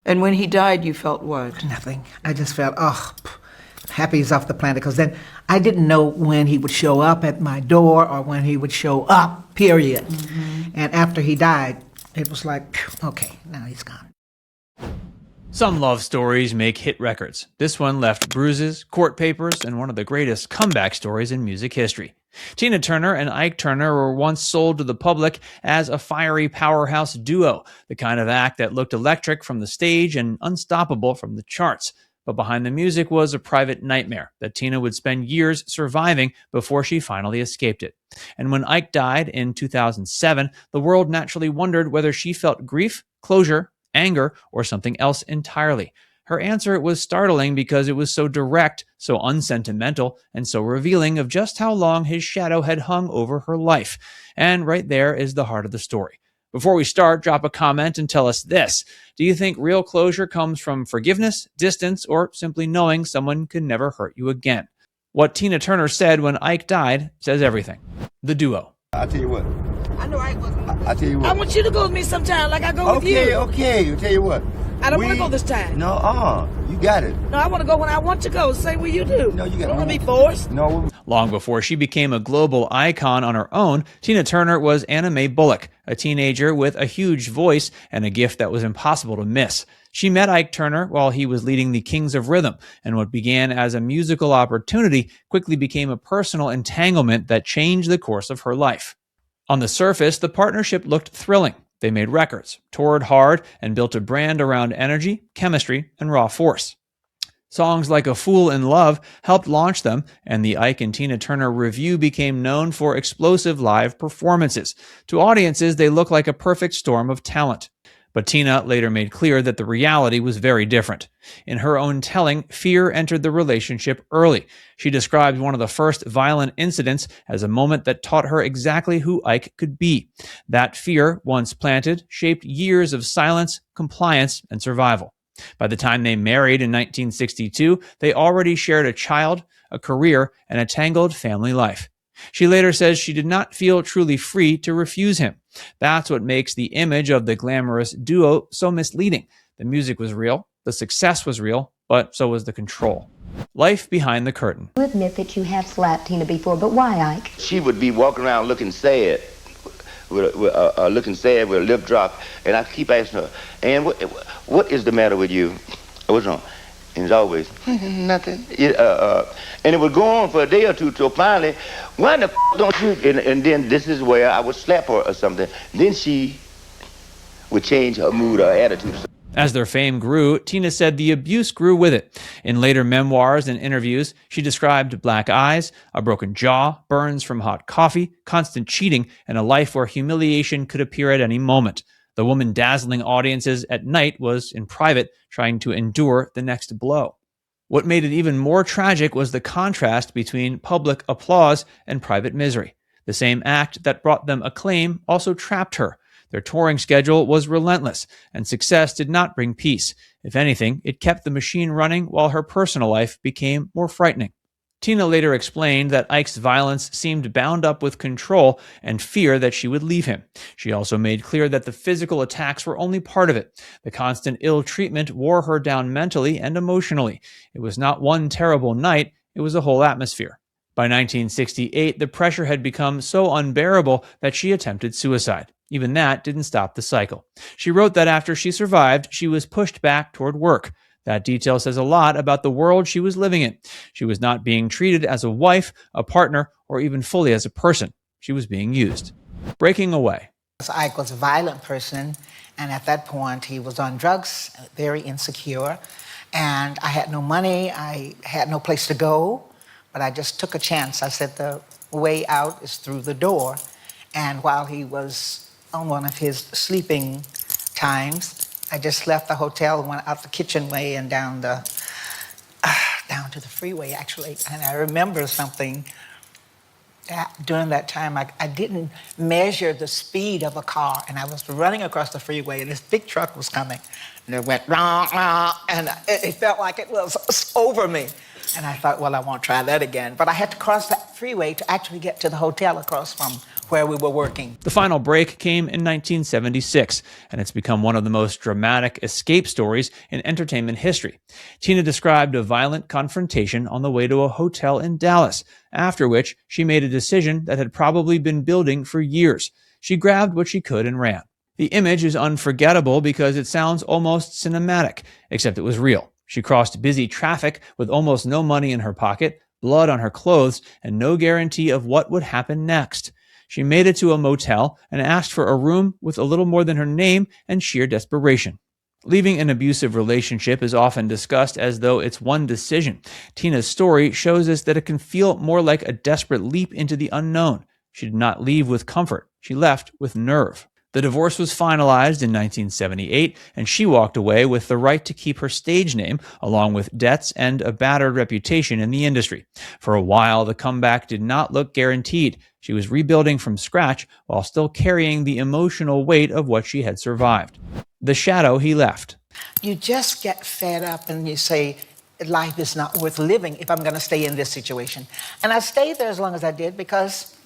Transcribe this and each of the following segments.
And when he died, you felt what? Nothing. I just felt, happy he's off the planet, because then I didn't know when he would show up at my door or when he would show up, period. Mm-hmm. And after he died, it was like, okay, now he's gone. Some love stories make hit records. This one left bruises, court papers, and one of the greatest comeback stories in music history. Tina Turner and Ike Turner were once sold to the public as a fiery powerhouse duo, the kind of act that looked electric from the stage and unstoppable from the charts. But behind the music was a private nightmare that Tina would spend years surviving before she finally escaped it. And when Ike died in 2007, the world naturally wondered whether she felt grief, closure, anger, or something else entirely. Her answer was startling because it was so direct, so unsentimental, and so revealing of just how long his shadow had hung over her life. And right there is the heart of the story. Before we start, drop a comment and tell us this. Do you think real closure comes from forgiveness, distance, or simply knowing someone could never hurt you again? What Tina Turner said when Ike died says everything. The duo. I'll tell you what. I know Ike wasn't. I'll tell you what. I want you to go with me sometime, like I go with you. Okay. I'll tell you what. I don't want to go this time. No, you got it. No, I want to go when I want to go. Same way you do. No, you got it. I don't want to be forced. No. Long before she became a global icon on her own, Tina Turner was Anna Mae Bullock, a teenager with a huge voice and a gift that was impossible to miss. She met Ike Turner while he was leading the Kings of Rhythm, and what began as a musical opportunity quickly became a personal entanglement that changed the course of her life. On the surface, the partnership looked thrilling. They made records, toured hard, and built a brand around energy, chemistry, and raw force. Songs like A Fool in Love helped launch them, and the Ike and Tina Turner Revue became known for explosive live performances. To audiences, they looked like a perfect storm of talent. But Tina later made clear that the reality was very different. In her own telling, fear entered the relationship early. She described one of the first violent incidents as a moment that taught her exactly who Ike could be. That fear, once planted, shaped years of silence, compliance, and survival. By the time they married in 1962, they already shared a child, a career, and a tangled family life. She later says she did not feel truly free to refuse him. That's what makes the image of the glamorous duo so misleading. The music was real, the success was real, but so was the control. Life behind the curtain. You admit that you have slapped Tina before, but why, Ike? She would be walking around looking sad, with a lip drop, and I keep asking her, "And what is the matter with you? What's wrong?" And it's always, nothing. And it would go on for a day or two till finally, why the don't you? And then this is where I would slap her or something. Then she would change her mood or attitude. As their fame grew, Tina said the abuse grew with it. In later memoirs and interviews, she described black eyes, a broken jaw, burns from hot coffee, constant cheating, and a life where humiliation could appear at any moment. The woman dazzling audiences at night was, in private, trying to endure the next blow. What made it even more tragic was the contrast between public applause and private misery. The same act that brought them acclaim also trapped her. Their touring schedule was relentless, and success did not bring peace. If anything, it kept the machine running while her personal life became more frightening. Tina later explained that Ike's violence seemed bound up with control and fear that she would leave him. She also made clear that the physical attacks were only part of it. The constant ill treatment wore her down mentally and emotionally. It was not one terrible night, it was a whole atmosphere. By 1968, the pressure had become so unbearable that she attempted suicide. Even that didn't stop the cycle. She wrote that after she survived, she was pushed back toward work. That detail says a lot about the world she was living in. She was not being treated as a wife, a partner, or even fully as a person. She was being used. Breaking away. Ike was a violent person, and at that point he was on drugs, very insecure, and I had no money, I had no place to go, but I just took a chance. I said the way out is through the door, and while he was on one of his sleeping times, I just left the hotel and went out the kitchenway and down to the freeway, actually. And I remember something during that time. I didn't measure the speed of a car, and I was running across the freeway, and this big truck was coming. And it went, rah, rah, and it felt like it was over me. And I thought, well, I won't try that again. But I had to cross that freeway to actually get to the hotel across from where we were working. The final break came in 1976, and it's become one of the most dramatic escape stories in entertainment history. Tina described a violent confrontation on the way to a hotel in Dallas, after which she made a decision that had probably been building for years. She grabbed what she could and ran. The image is unforgettable because it sounds almost cinematic, except it was real. She crossed busy traffic with almost no money in her pocket, blood on her clothes, and no guarantee of what would happen next. She made it to a motel and asked for a room with a little more than her name and sheer desperation. Leaving an abusive relationship is often discussed as though it's one decision. Tina's story shows us that it can feel more like a desperate leap into the unknown. She did not leave with comfort. She left with nerve. The divorce was finalized in 1978, and she walked away with the right to keep her stage name, along with debts and a battered reputation in the industry. For a while, the comeback did not look guaranteed. She was rebuilding from scratch while still carrying the emotional weight of what she had survived. The shadow he left. You just get fed up and you say, life is not worth living if I'm going to stay in this situation. And I stayed there as long as I did because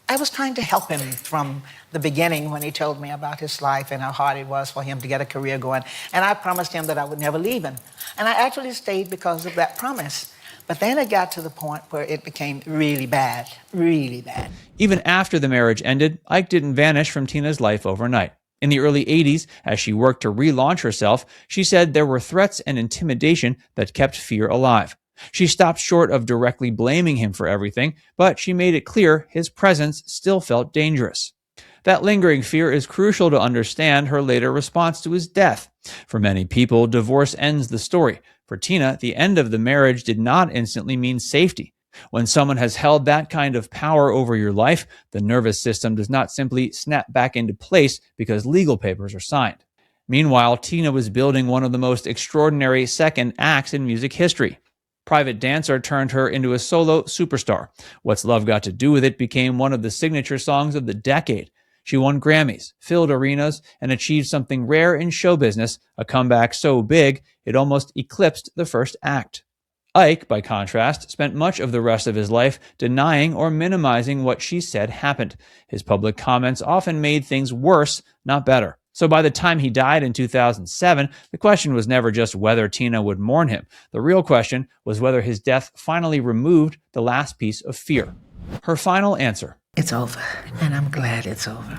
I was trying to help him from the beginning when he told me about his life and how hard it was for him to get a career going. And I promised him that I would never leave him. And I actually stayed because of that promise. But then it got to the point where it became really bad, really bad. Even after the marriage ended, Ike didn't vanish from Tina's life overnight. In the early 80s, as she worked to relaunch herself, she said there were threats and intimidation that kept fear alive. She stopped short of directly blaming him for everything, but she made it clear his presence still felt dangerous. That lingering fear is crucial to understand her later response to his death. For many people, divorce ends the story. For Tina, the end of the marriage did not instantly mean safety. When someone has held that kind of power over your life, the nervous system does not simply snap back into place because legal papers are signed. Meanwhile, Tina was building one of the most extraordinary second acts in music history. Private Dancer turned her into a solo superstar. What's Love Got to Do With It became one of the signature songs of the decade. She won Grammys, filled arenas, and achieved something rare in show business, a comeback so big it almost eclipsed the first act. Ike, by contrast, spent much of the rest of his life denying or minimizing what she said happened. His public comments often made things worse, not better. So by the time he died in 2007, the question was never just whether Tina would mourn him. The real question was whether his death finally removed the last piece of fear. Her final answer. It's over, and I'm glad it's over.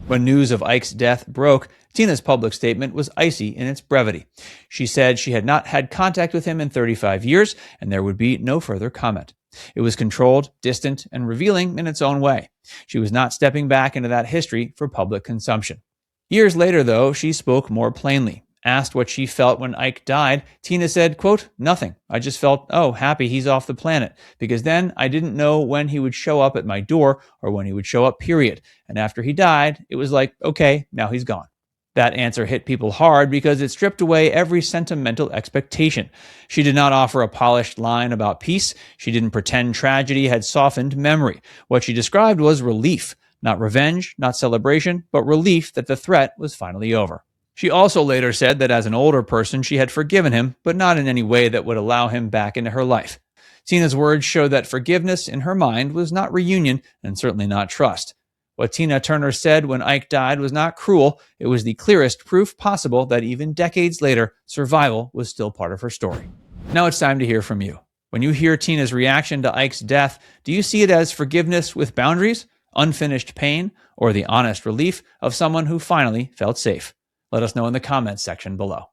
When news of Ike's death broke, Tina's public statement was icy in its brevity. She said she had not had contact with him in 35 years, and there would be no further comment. It was controlled, distant, and revealing in its own way. She was not stepping back into that history for public consumption. Years later, though, she spoke more plainly. Asked what she felt when Ike died, Tina said, quote, "Nothing. I just felt, happy he's off the planet. Because then I didn't know when he would show up at my door or when he would show up, period. And after he died, it was like, okay, now he's gone." That answer hit people hard because it stripped away every sentimental expectation. She did not offer a polished line about peace. She didn't pretend tragedy had softened memory. What she described was relief. Not revenge, not celebration, but relief that the threat was finally over. She also later said that as an older person, she had forgiven him, but not in any way that would allow him back into her life. Tina's words show that forgiveness in her mind was not reunion and certainly not trust. What Tina Turner said when Ike died was not cruel. It was the clearest proof possible that even decades later, survival was still part of her story. Now it's time to hear from you. When you hear Tina's reaction to Ike's death, do you see it as forgiveness with boundaries, unfinished pain, or the honest relief of someone who finally felt safe? Let us know in the comments section below.